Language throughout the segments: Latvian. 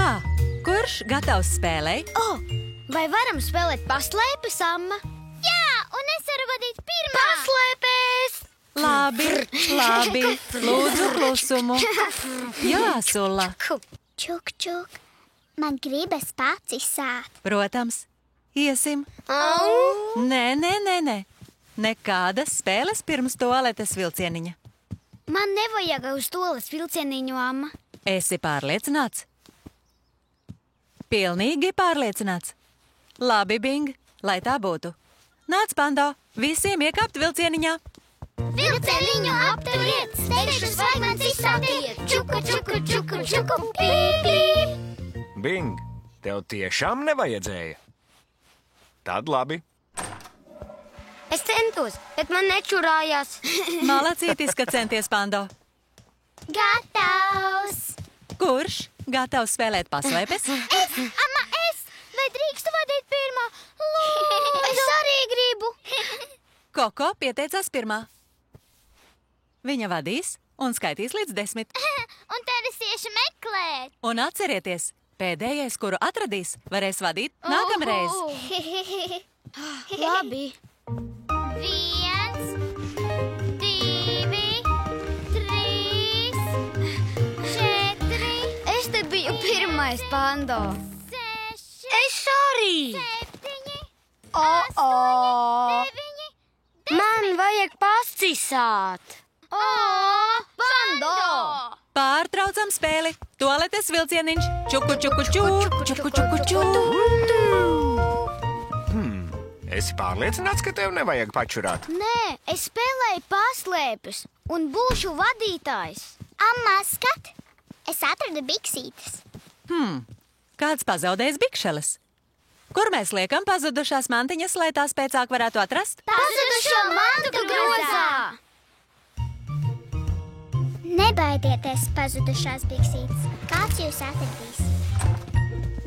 Tā, kurš gatavs spēlei? Vai varam spēlēt paslēpes, Amma? Jā, un es varu vadīt pirmā. Paslēpes! Labi, lūdzu klusumu. Jā, Sulla. Čuk, čuk. Man gribas pats izsāt. Protams, iesim. Nē. Nekādas spēles pirms toaletes vilcieniņa. Man nevajag uz toaletes vilcieniņu, Amma. Esi pārliecināts? Pilnīgi pārliecināts. Labi, Bing, lai tā būtu. Nāc, Pando, visiem iekāpt vilcieniņā. Vilcieniņu apturiet, steigšus fragments izsātiet. Čuku, čuku, čuku, čuku, pīp, pīp. Bing, tev tiešām nevajadzēja. Tad labi. Es centos, bet man nečurājās. Malacītis, ka centies, Pando. Gatavs. Kurš gatavs spēlēt paslēpes? Amma, vai drīkstu vadīt pirmā? Lūdzu. Es arī gribu. Koko pieteicās pirmā. Viņa vadīs un skaitīs līdz 10. Un tad es iešu meklēt. Un atcerieties, pēdējais, kuru atradīs, varēs vadīt nākamreiz. Labi. 1, 2, 3, 4. Es te biju pirmais, Pando. 6, Es arī. 7, O. 9. Man vajag pascisāt. Pando! Pārtraucam spēli. Toaletes vilcieniņš. Čuku, čuku, čuku, čuku, čuku, čuku. Esi pārliecināts, ka tev nevajag pačurāt? Nē, es spēlēju paslēpes un būšu vadītājs. Amma, skat, es atradu biksītes. Kāds pazaudējis bikšeles? Kur mēs liekam pazudušās mantiņas, lai tās pēcāk varētu atrast? Pazudušo mantu grozā! Nebaidieties, pazudušās biksītes. Kāds jūs atradīs?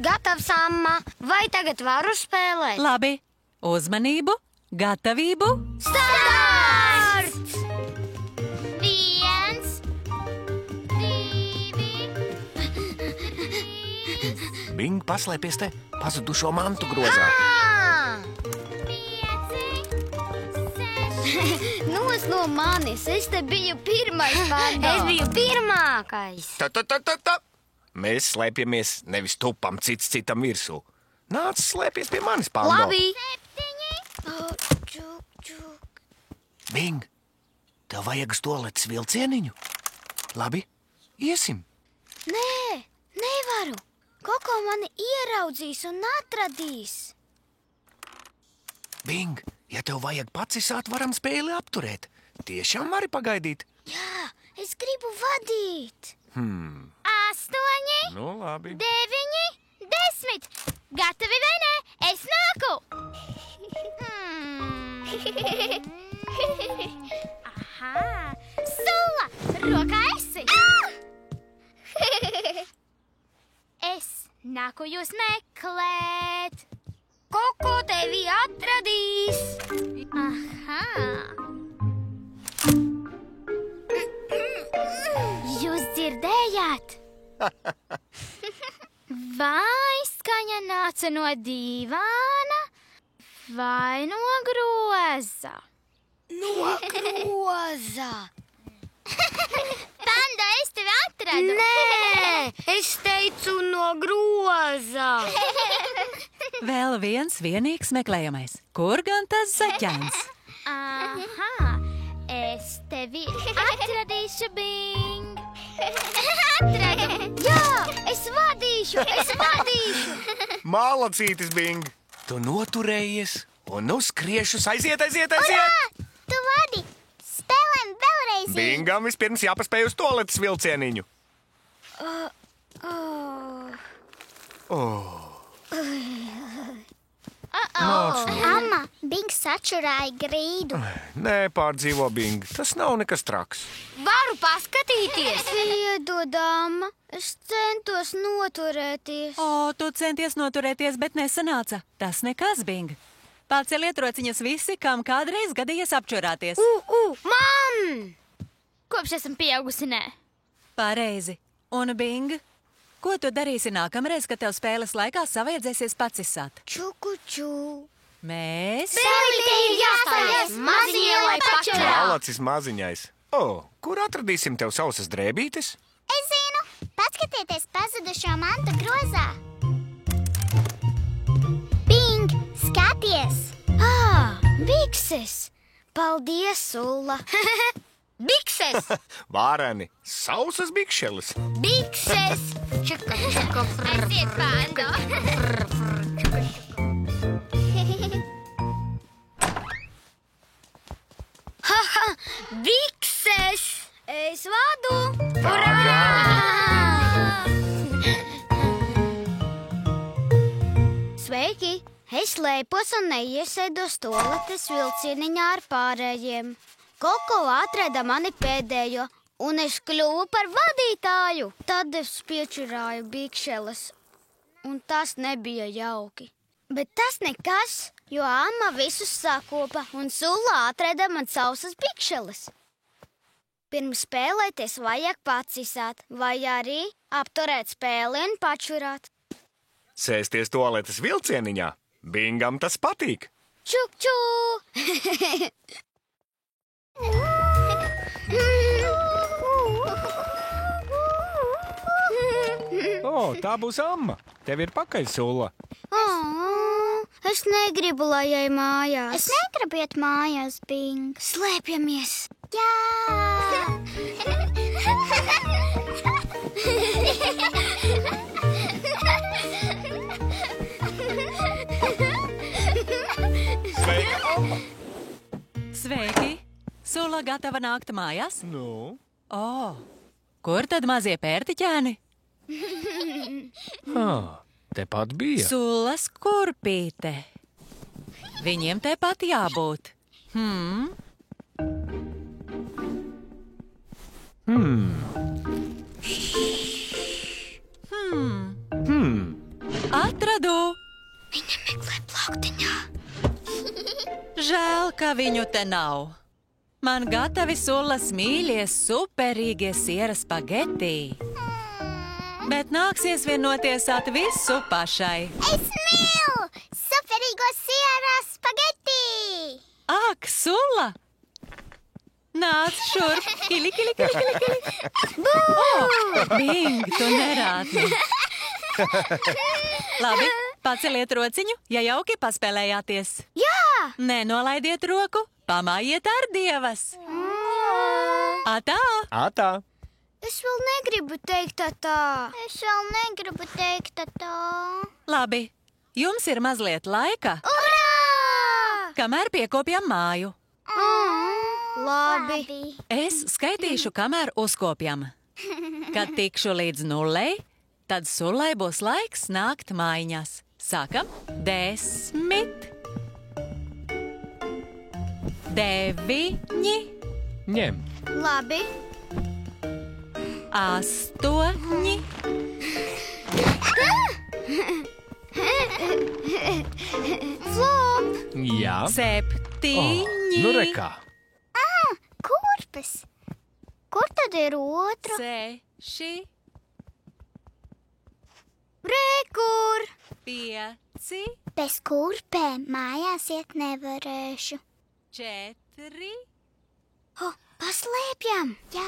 Gatavs, Amma. Vai tagad varu spēlēt? Labi. Uzmanību, gatavību. Starts! 1, 2, Bing, paslēpies te pazudušo mantu grozā. 5, 6. Nos no manis, es te biju pirmais, Pando. Es biju pirmākais. Ta. Mēs slēpjamies, nevis tupam cits citam virsū. Nāc, slēpies pie manis, Pando. Labi. 7. Čuk, čuk. Bing, tev vajag uz toaletes vilcieniņu? Labi, iesim. Nē, nevaru. Koko mani ieraudzīs un atradīs. Bing, ja tev vajag pacisāt, varam spēli apturēt. Tiešām vari pagaidīt? Jā, es gribu vadīt. 8, Nu, labi. 9, 10. Gatavi vai nē? Es nāku! Aha! Sulla! Rokā esi! Es nāku jūs meklēt! Koko tevi atradīs. Aha! Jūs dzirdējāt? Vai skaņa nāca no dīvāna vai no groza? No groza. Panda, es tevi atradu! Nē, es teicu no groza. Vēl viens vienīgs meklējamais. Kur gan tas zaķēns? Aha! Es tevi atradīšu, Bing! Atradu! Jā, es vadīšu. Malacītis, Bing! Tu noturējies un nu skriešus aiziet! Tu vadi! Spēlēm vēlreiz! Bingam vispirms jāpaspēj uz toaletes vilcieniņu. Amma, Bings sačurāja grīdu. Nepārdzīvo, Bing, tas nav nekas traks. Varu paskatīties. Piedod, Amma. Es centos noturēties. O, tu centies noturēties, bet nesanāca. Tas nekas, Bing. Paceliet rociņas visi, kam kādreiz gadījies apčurāties. Man! Kopš esam pieaugusi, nē. Pareizi. Un, Bing, Ko tu darīsi nākamreiz, kad tev spēles laikā savaiedzēsies pacisāt? Čukuču. Mēs... Spēlītē ir jāstājas maziņai, lai pačurā. Malacis maziņais. Kur atradīsim tev sausas drēbītes? Es zinu, paskatieties pazudušo mantu grozā. Bing, skaties! Bikses! Paldies, Sulla! Bikses! Vāreni, sausas bikšeles. Bikses! Aiziet, panda! Haha! Bikses! Es vadu! Urā! Sveiki! Es slēpos un neiesēdos toaletes vilcieniņā ar pārējiem. Koko atrada mani pēdējo, un es kļuvu par vadītāju. Tad es piečurāju bikšeles, un tas nebija jauki. Bet tas nekas, jo amma visus sakopa, un Sulla atrada man sausas bikšeles. Pirms spēlēties vajag pacisāt, vai arī apturēt spēli un pačurāt. Sēsties toaletes vilcieniņā. Bingam tas patīk. Čuk-ču! Tā būs amma. Tev ir pakaļ, Sulla. Es negribu, lai ej mājās. Es negribu iet mājās, Bing. Slēpjamies! Jā! Sveiki! Sulla gatava nākt mājās? Nu? Kur tad mazie pērtiķēni? Tepat bija. Sullas kurpīte. Viņiem tepat jābūt. Atradu! Viņa meklē plauktiņā. Žēl, ka viņu te nav. Man gatavi Sullas mīļie, superīgie siera spageti. Bet nāksies vienoties visu pašai. Es mīlu superīgo siera spageti! Ak, Sulla! Nāc šurp! Kili, kili, kili, kili, kili! Bing, tu nerādi! Labi, paceliet rociņu, ja jauki paspēlējāties. Jā! Nenolaidiet roku, pamājiet ar dievas. Atā! Atā! Es vēl negribu teikt tā. Es vēl negribu teikt tā. Labi, jums ir mazliet laika, Urā! kamēr piekopjam māju. Labi. Es skaitīšu, kamēr uzkopjam. Kad tikšu līdz 0, tad Sullai būs laiks nākt mājiņās. Sākam 10, 9, Ņem. Labi. 8, Flop. Jā. 7. Nu rekā. Kurpes? Kur tad ir otra? 6, Rekur. 5, Bez kurpēm mājās iet nevarēšu. 4. Paslēpjam. Jā!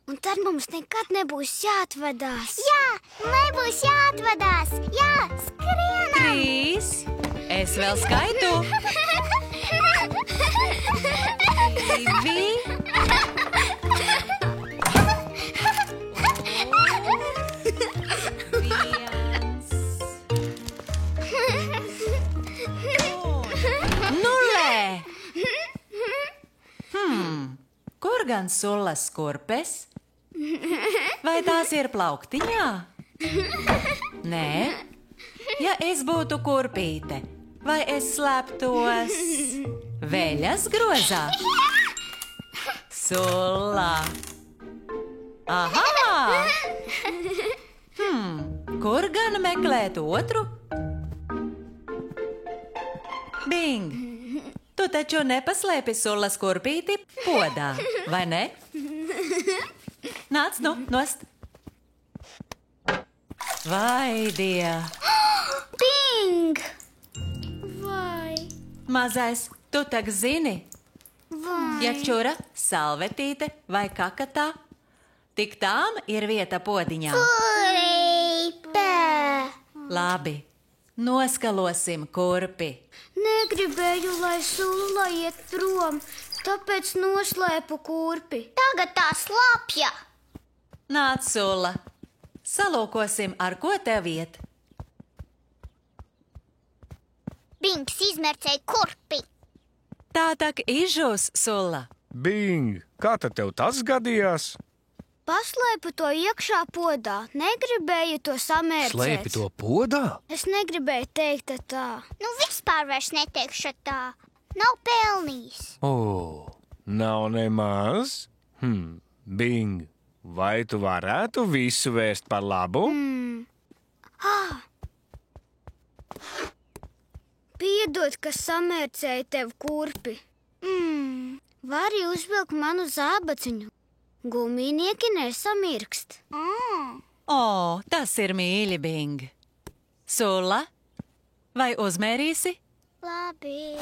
Un tad mums nekad nebūs jāatvadās. Jā! Nebūs jāatvadās! Jā! Skrienam! 3. Es vēl skaitu. 2. Kur gan Sullas kurpes? Vai tās ir plauktiņā? Nē. Ja es būtu kurpīte, vai es slēptos veļas grozā? Sulla. Aha! Kur gan meklēt otru? Bing! Tu taču nepaslēpi Sullas kurpīti podā, vai ne? Nāc, nu, nost! Vai, die! Bing! Vai, Mazais, tu tak zini, vai. ja čura, salvetīte vai kakatā, tik tām ir vieta podiņā. Pē. Labi, noskalosim kurpi. Negribēju, lai Sulla iet prom, tāpēc noslēpu kurpi. Tagad tā slapja. Nāc, Sulla, salūkosim, ar ko tev iet. Bings izmērcēja kurpi. Tā tak izžūs, Sulla. Bing, kā tad tev tas gadījās? Paslēpu to iekšā podā, negribēju to samērcēt. Slēpi to podā? Es negribēju teikt tā. Nu vispār vairs neteikšu tā. Nav pelnījis. Nav nemaz? Bing, vai tu varētu visu vērst par labu? Piedod, ka samērcēju tev kurpi. Vari uzvilkt manu zābaciņu. Guminieki nesamirkst. O, tas ir mīļi, Bing. Sulla, vai uzmērīsi? Labi.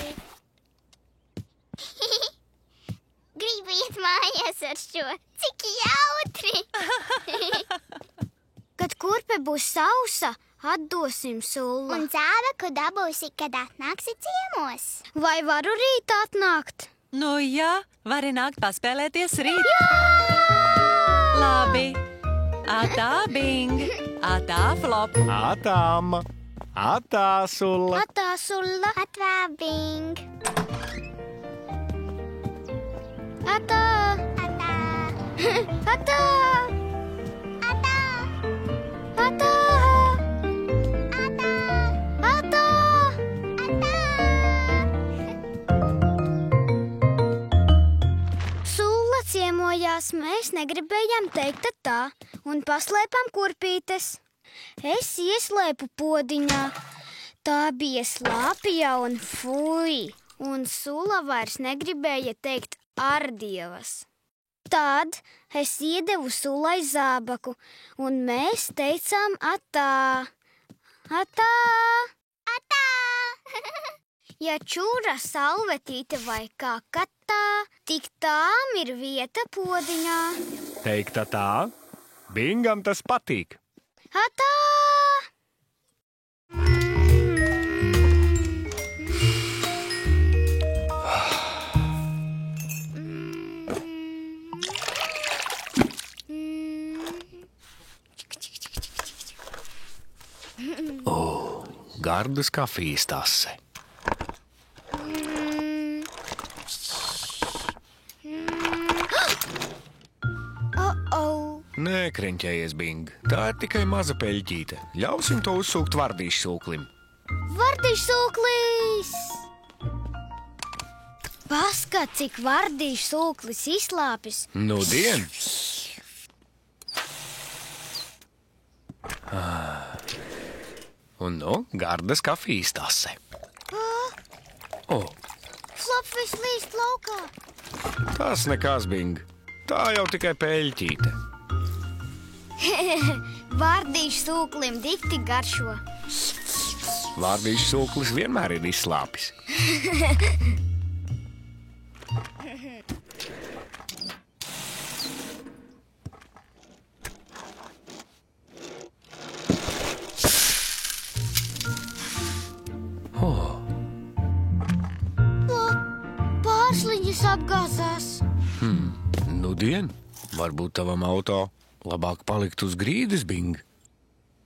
Gribu iet mājās ar šo. Cik jautri. Kad kurpe būs sausa, atdosim Sulla. Un zābaku dabūsi, kad atnāksi ciemos. Vai varu rīt atnākt? Nu jā, vari nākt paspēlēties rīt. Labi. Atā, Bing. Atā, Flop. Atām, atā, Sulla. Atā, Sulla. Atvā, Bing. Atā. Atā. Atā. Atā. Atā. Atā. Sulla ciemojās, mēs negribējām teikt tā, un paslēpām kurpītes. Es ieslēpu podiņā. Tā bija slāpja un fuj, un Sulla vairs negribēja teikt ardievas. Tad es iedevu Sullai zābaku, un mēs teicām atā. Atā. Atā. Ja čūra, salvetīte vai kā katā, tik tām ir vieta podiņā. Teikta tā, Bingam tas patīk. Atā! Gardas kafijas tase. Nē, kreņķējies, Bing. Tā ir tikai maza peļķīte. Ļausim to uzsūkt vardīšu sūklim. Vardīšu sūklis! Paskat, cik vardīšu sūklis izslāpis. Nudien! Un nu, gardas kafijas tase. Flop vislīst laukā. Tas nekas, Bing. Tā jau tikai peļķīte. Vardīšu sūklim dikti garšo. Vārdīšu sūklis vienmēr ir izslāpis. Pārsliņas apgāzās. Nudien, varbūt tavam auto labāk palikt uz grīdas, Bing.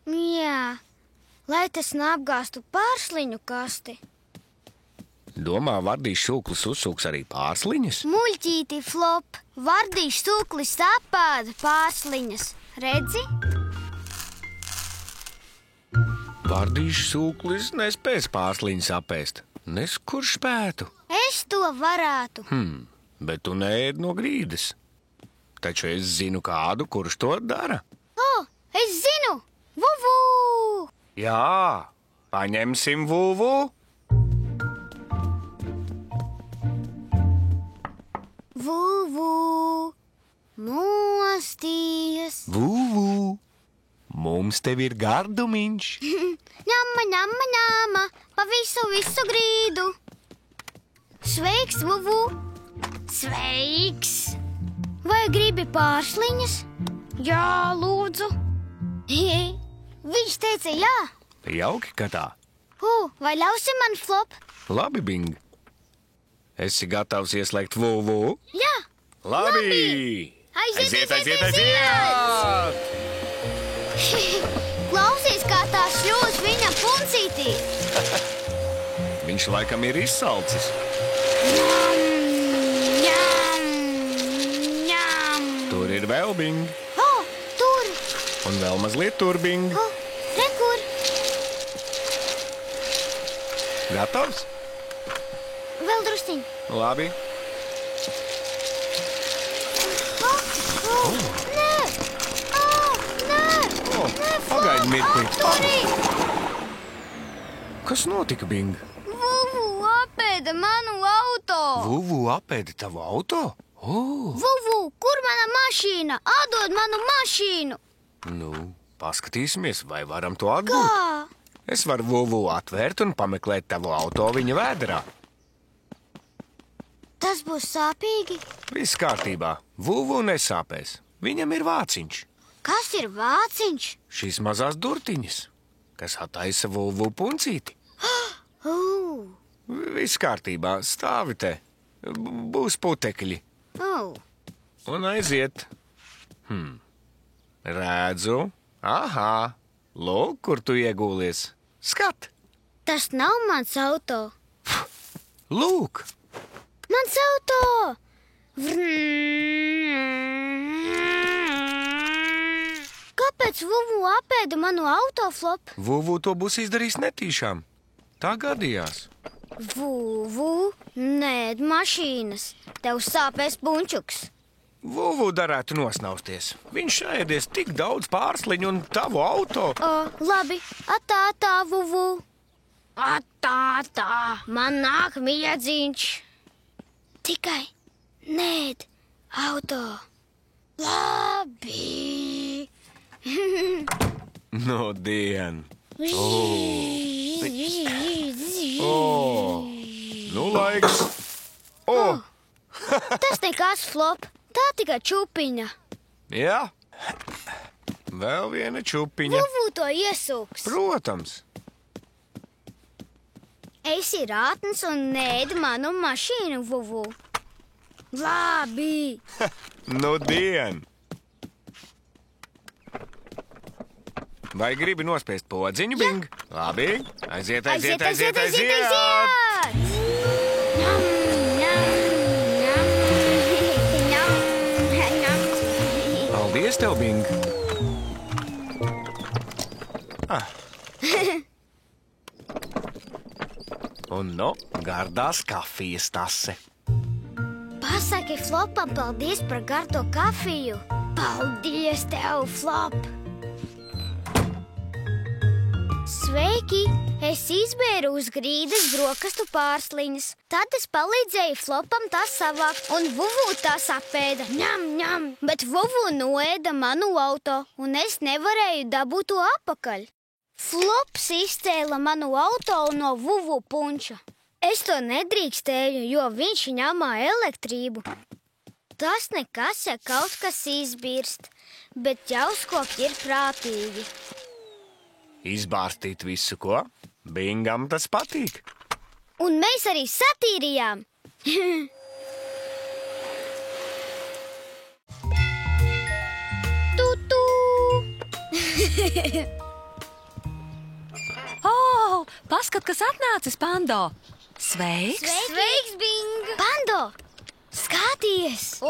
Jā, lai tas neapgāstu pārsliņu kasti. Domā, vardīšu sūklis uzsūks arī pārsliņas? Muļķīti, Flop, vardīšu sūklis apāda pārsliņas. Redzi? Vardīšu sūklis nespēs pārsliņas apēst. Nes kurš spētu? Es to varētu. Bet tu neēd no grīdas. Taču es zinu kādu, kurš to dara. Es zinu! Vuvu! Jā, paņemsim vuvu. Vuvu! Mosties! Vuvu. Mums tev ir gardumiņš. Ņama, ņama, ņama, pa visu grīdu. Sveiks, Vuvu! Sveiks! Vai gribi pārsliņas? Jā, lūdzu. Viņš teica jā. Jauki, ka tā. Vai ļausi man, Flop? Labi, Bing. Esi gatavs ieslēgt Vuvu? Jā. Labi! Aiziet! Klausies, kā tā šļūs viņa puncītī. Viņš laikam ir izsalcis. Tur ir vēl, Bing. Tur. Un vēl mazliet tur, Bing. Re, kur? Gatavs? Vēl drusciņ. Labi. Nē! Pagaidi mirkli. Turī! Kas notika, Bing? Vuvu apēda manu auto. Vuvu apēda tavu auto? Vuvu, kur mana mašīna? Atdod manu mašīnu. Nu, paskatīsimies, vai varam to atgūt. Kā? Es varu Vuvu atvērt un pameklēt tavu auto viņa vēderā. Tas būs sāpīgi. Viss kārtībā. Vuvu nesāpēs. Viņam ir vāciņš. Kas ir vāciņš? Šīs mazās durtiņas, kas attaisa Vuvu puncīti. Viss kārtībā. Stāvi te. Būs putekļi. Un aiziet. Redzu. Aha. Lūk, kur tu iegūlies. Skat. Tas nav mans auto. Lūk. Mans auto! Kāpēc Vuvu apēda manu auto, Flop? Vuvu to būs izdarījis netīšām. Tā gadījās. Vuvu, nēd mašīnas. Tev sāpēs punčuks. Vuvu darētu nosnausties. Viņš ēdies tik daudz pārsliņu un tavu auto. Labi, atā, Vuvu. Atā, man nāk miedziņš. Tikai nēd auto. Labi. No dien. Nu laiks. Tas nekas, Flop. Tā tikai čupiņa. Jā. Vēl viena čupiņa. Vuvu to iesūks. Protams. Esi rātns un nēd manu mašīnu, Vuvu. Labi. Nu dien. Vai gribi nospiest podziņu, Bing? Labi. Aiziet. Paldies tev, Bing. Un gardās kafijas tase. Pasaki Flopam paldies par gardo kafiju. Paldies tev, Flop. Sveiki! Es izbēru uz grīdas brokastu pārsliņas. Tad es palīdzēju Flopam tās savākt, un Vuvu tās apēda. Ņem. Bet Vuvu noēda manu auto, un es nevarēju dabūt to apakaļ. Flops izcēla manu auto no Vuvu punča. Es to nedrīkstēju, jo viņš ņemā elektrību. Tas nekas, ja kaut kas izbirst, bet ķauskoki ir prātīgi. Izbārstīt visu, ko? Bingam tas patīk. Un mēs arī satīrījām. Tu! Paskat, kas atnācis, Pando! Sveiks! Sveiks, Bing! Pando! Skaties!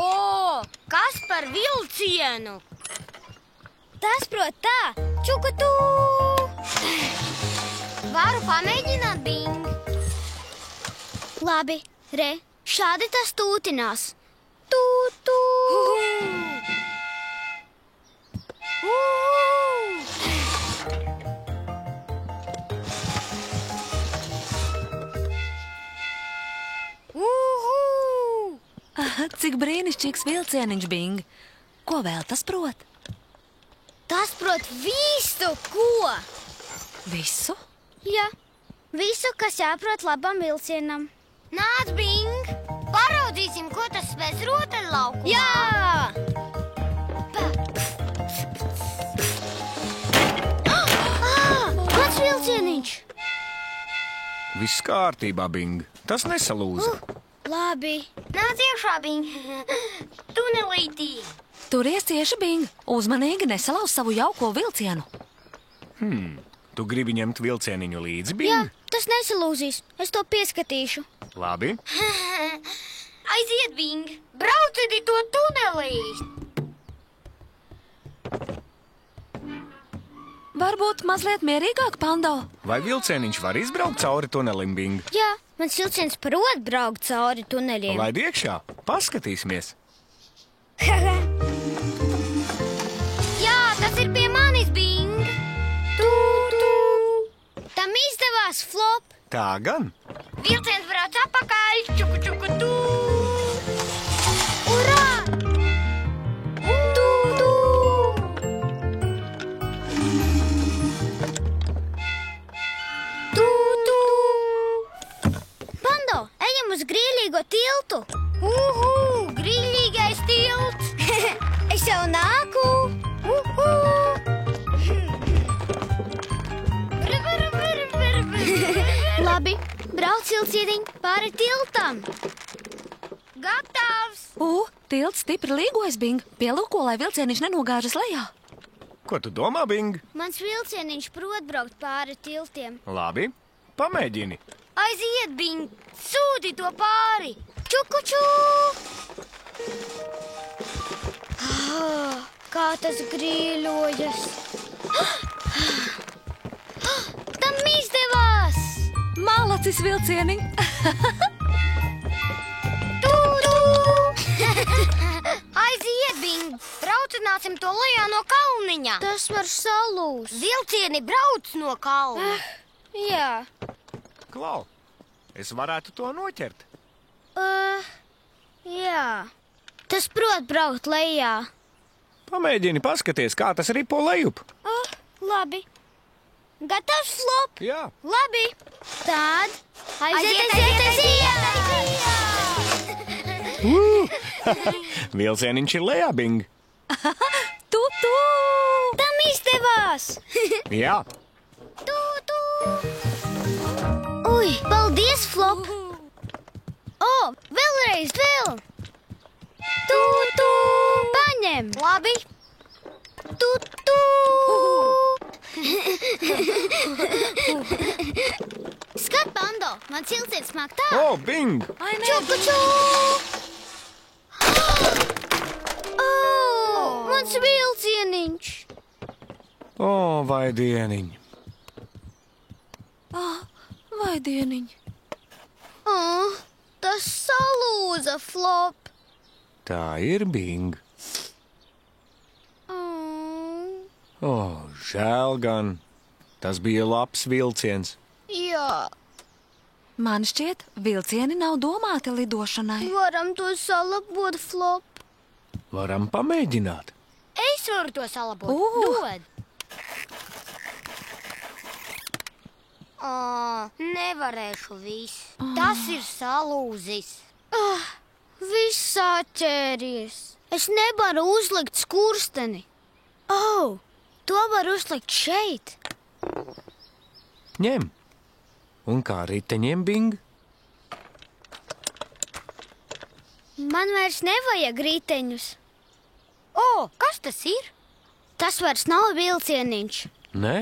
Kas par vilcienu? Tas prot tā! Čukutū! Varu pamēģināt, Bing? Labi, re, šādi tas tūtinās. Tū! Cik brīnišķīgs vilcieniņš, Bing! Ko vēl tas prot? Tas prot visu, ko? Visu? Jā, visu, kas jāprot labam vilcienam. Nāc, Bing! Paraudzīsim, ko tas spēs rotaļlaukumā. Jā! Mans vilcieniņš! Viss kārtībā, Bing. Tas nesalūza. Labi. Nāc iekšā, Bing! Tunelītī! Turies cieši, Bing. Uzmanīgi nesalauz savu jauko vilcienu. Tu gribi ņemt vilcieniņu līdzi, Bing? Jā, tas nesalūzīs. Es to pieskatīšu. Labi. Aiziet, Bing! Brauciet to tunelī! Varbūt mazliet mierīgāk, Pando. Vai vilcieniņš var izbraukt cauri tunelim, Bing? Jā, mans vilciens prot braukt cauri tuneļiem. Laid iekšā. Paskatīsimies. Jā, tas ir pie manis, Bing! Tam izdevās, Flop! Tā gan. Vilciens brauc apakaļ! Čuku, čuku, tū! Urā! Pando, ejam uz grīļīgo tiltu! Grīļīgais tilts! Es jau nāku! Labi, brauc vilcieniņ pāri tiltam! Gatavs! Tilts stipri līgojas, Bing. Pielūko, lai vilcieniņš nenogāžas lejā. Ko tu domā, Bing? Mans vilcieniņš prot braukt pāri tiltiem. Labi. Pamēģini. Aiziet, Bing! Sūdi to pāri! Čukuču! Kā tas grīļojas! Tam izdevās! Malacis, vilcieniņ! Aiziet, Bing! Braucināsim to lejā no kalniņa! Tas var salūst. Vilcieni brauc no kalna! Jā. Klau, es varētu to noķert. Jā. Tas prot braukt lejā. Pamēģini paskaties, kā tas ripo lejup. Labi. Gatavs, Flop? Jā. Labi. Tad aiziet! Vilcieniņš ir lejā, Bing. Tu! Tam izdevās! Jā. Ui, paldies, Flop! Vēlreiz, vēl! Paņem! Labi! Skat, Pando, mans vilciens māk tā! Bing! Čukuču! Mans vilcieniņš! Vai dieniņ. Vai dieniņ? Tas salūza, Flop! Tā ir, Bing. Žēl gan. Tas bija labs vilciens. Jā, Man šķiet, vilcieni nav domāti lidošanai. varam to salabot, Flop. Varam pamēģināt. Es varu to salabot! Dod! Nevarēšu visu. Tas ir salūzis. Viss saķēries. Es nevaru uzlikt skursteni. To var uzlikt šeit. Ņem. Un kā riteņiem, Bing? Man vairs nevajag riteņus. Kas tas ir? Tas vairs nav vilcieniņš. Nē.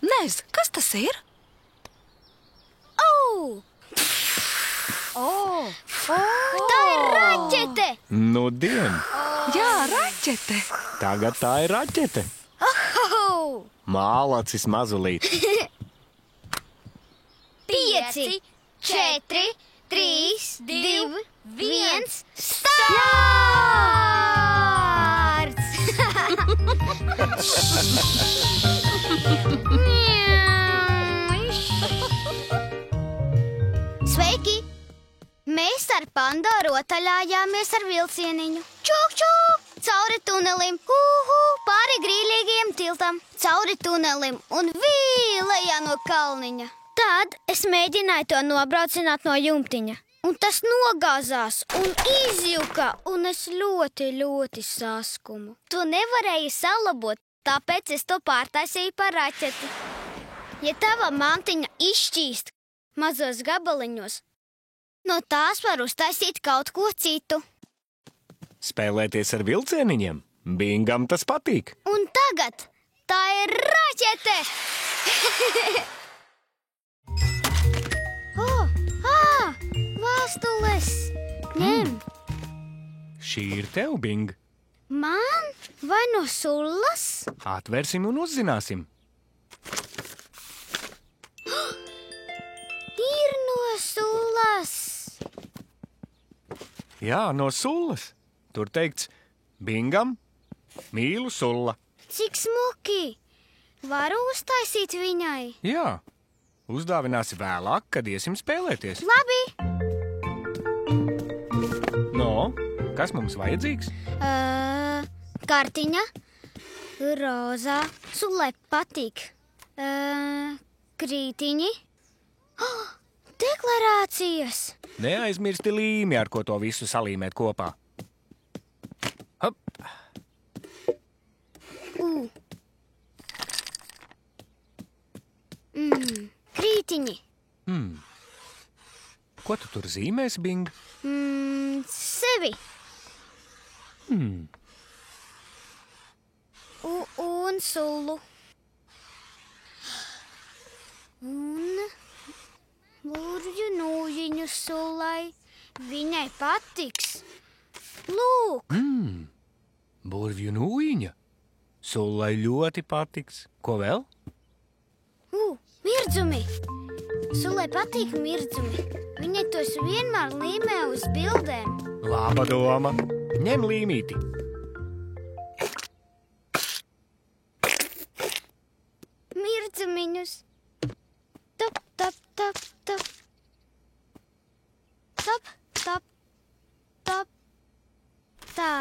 Nez, kas tas ir? Tā ir raķete! Nu, dien. Jā, raķete. Tagad tā ir raķete. Mālacis mazulīt. 5, 4, 3, 2, 1, starts! Sveiki! Mēs ar Pando rotaļājāmies ar vilcieniņu. Čuk, čuk! cauri tunelim, pāri grīļīgiem tiltam, cauri tunelim un vīlējā no kalniņa. Tad es mēģināju to nobraucināt no jumtiņa. Un tas nogāzās un izjuka, un es ļoti, ļoti saskumu. To nevarēju salabot, tāpēc es to pārtaisīju par raķeti. Ja tava mantiņa izšķīst mazos gabaliņos, no tās var uztaisīt kaut ko citu. Spēlēties ar vilcieniņiem? Bingam tas patīk. Un tagad tā ir raķete! Vēstules! Ņem! Šī ir tev, Bing. Man? Vai no Sullas? Atvērsim un uzzināsim. Ir no Sullas! Jā, no Sullas. Tur teikts, Bingam, mīlu Sulla. Cik smuki! Varu uztaisīt viņai? Jā, uzdāvināsi vēlāk, kad iesim spēlēties. Labi! No, kas mums vajadzīgs? Kartiņa, rozā, Sullai patīk. Krītiņi, deklarācijas. Neaizmirsti līmi, ar ko to visu salīmēt kopā. Hop. Krītiņi. Ko tu tur zīmēsi, Bing? Sevi. Un Sullu. Un burvju nūjiņu Sullai. Viņai patiks. Lūk. Burvju nūjiņa. Sullai ļoti patiks. Ko vēl? Mirdzumi. Sullai patīk mirdzumi. Viņai tos vienmēr līmē uz bildēm. Laba doma. Ņem līmīti. Mirdzumiņus. Tap, tap, tap, tap. Tap, tap, tap. Tā,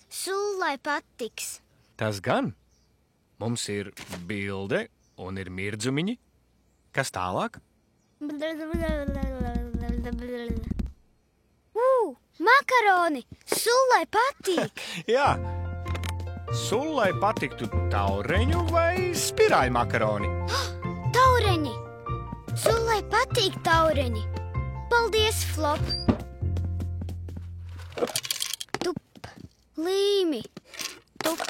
Sullai patiks. Tas gan. Mums ir bilde un ir mirdzumiņi. Kas tālāk? Makaroni! Sullai patīk! Jā. Sullai patiktu taureņu vai spirāļu makaroni? Taureņi! Sullai patīk taureņi! Paldies, Flop! Tup, līmi! Tup,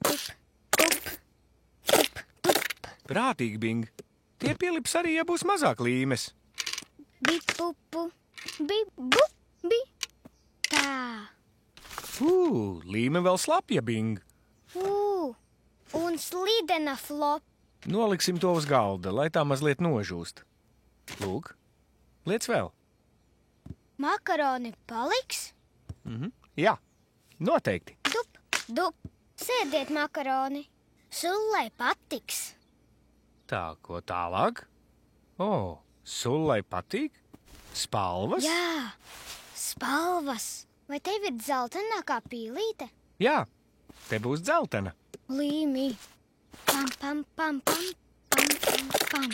tup, tup, tup, tup. Prātīgi, Bing. Tie pielips arī, ja būs mazāk līmes. Bipupu, bibu, bi. Tā. Līme vēl slapja, Bing. Un slidena, Flop. Noliksim to uz galda, lai tā mazliet nožūst. Lūk, liec vēl. Makaroni paliks? Jā, noteikti. Dup, dup. Sēdiet, makaroni. Sullai patiks. Tā, ko tālāk? Sullai patīk? Spalvas? Jā, spalvas. Vai tev ir dzeltenā kā pīlīte? Jā, te būs dzeltena. Līmi. Pam, pam, pam, pam, pam, pam, pam.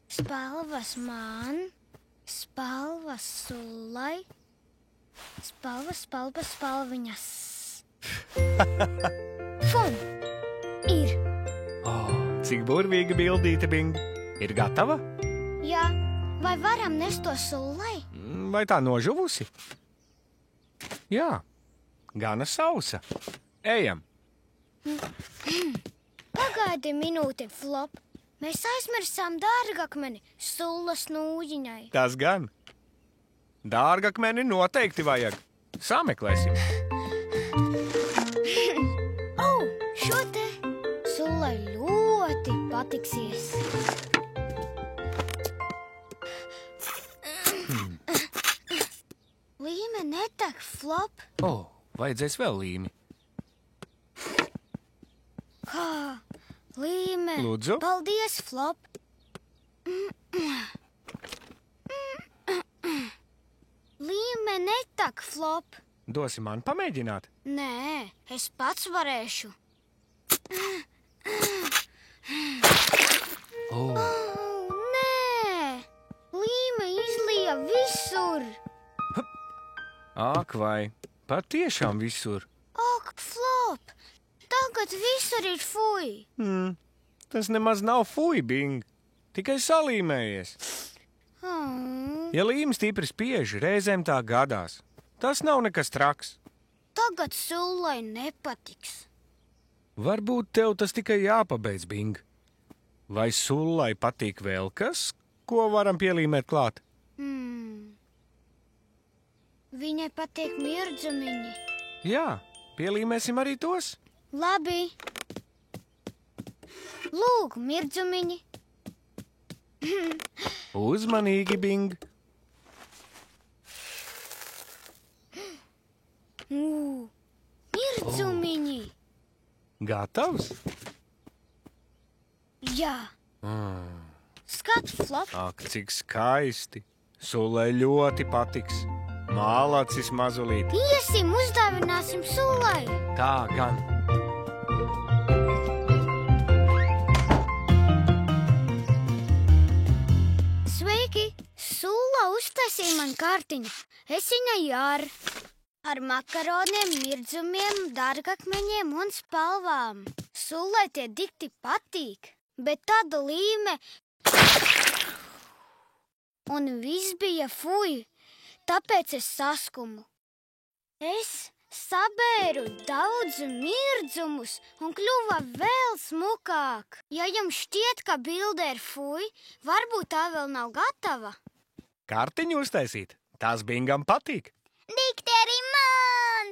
Spalvas man, spalvas Sullai, spalvas, spalvas, spalviņas. Fum! Ir. Cik burvīga bildīte, Bing. Ir gatava? Jā, vai varam nest to Sullai? Vai tā nožuvusi? Jā, gana sausa. Ejam. Pagaidi minūti, Flop. Mēs aizmirsām dārgakmeni Sullas nūjiņai. Tas gan. Dārgakmeni noteikti vajag. Sameklēsim. Šo te Sullai ļoti patiksies. Līme netek, Flop. Vajadzēs vēl līmi. Līme. Lūdzu. Paldies, Flop. Līme netek, Flop. Dosi man pamēģināt. Nē, es pats varēšu. Nē, līme izlija visur. Ak, vai patiešām visur? Ak, Flop, tagad visur ir fuj. Tas nemaz nav fuj, Bing. Tikai salīmējies. Ja līme stipri spiež, reizēm tā gadās. Tas nav nekas traks. Tagad sullai nepatiks. Varbūt tev tas tikai jāpabeidz, Bing. Vai sullai patīk vēl kas, ko varam pielīmēt klāt? Viņai patīk mirdzumiņi. Jā, pielīmēsim arī tos. Labi. Lūk, mirdzumiņi. Uzmanīgi, Bing. Mirdzumiņi. Gatavs? Jā. Skat, Flop. Ak, cik skaisti. Sullai ļoti patiks. Mālacis mazulīt. Iesim, uzdāvināsim sullai. Tā gan. Sveiki! Sulla uztaisīja man kartiņu. Es viņai ar makaroniem, mirdzumiem, dārgakmeņiem un spalvām. Sullai tie dikti patīk, bet tāda līme... Un viss bija fuj, tāpēc es saskumu. Es sabēru daudz mirdzumus un kļuva vēl smukāk. Ja jums šķiet, ka bilde ir fuj, varbūt tā vēl nav gatava. Kartiņu uztaisīt. Tas Bingam patīk. Dikti arī man!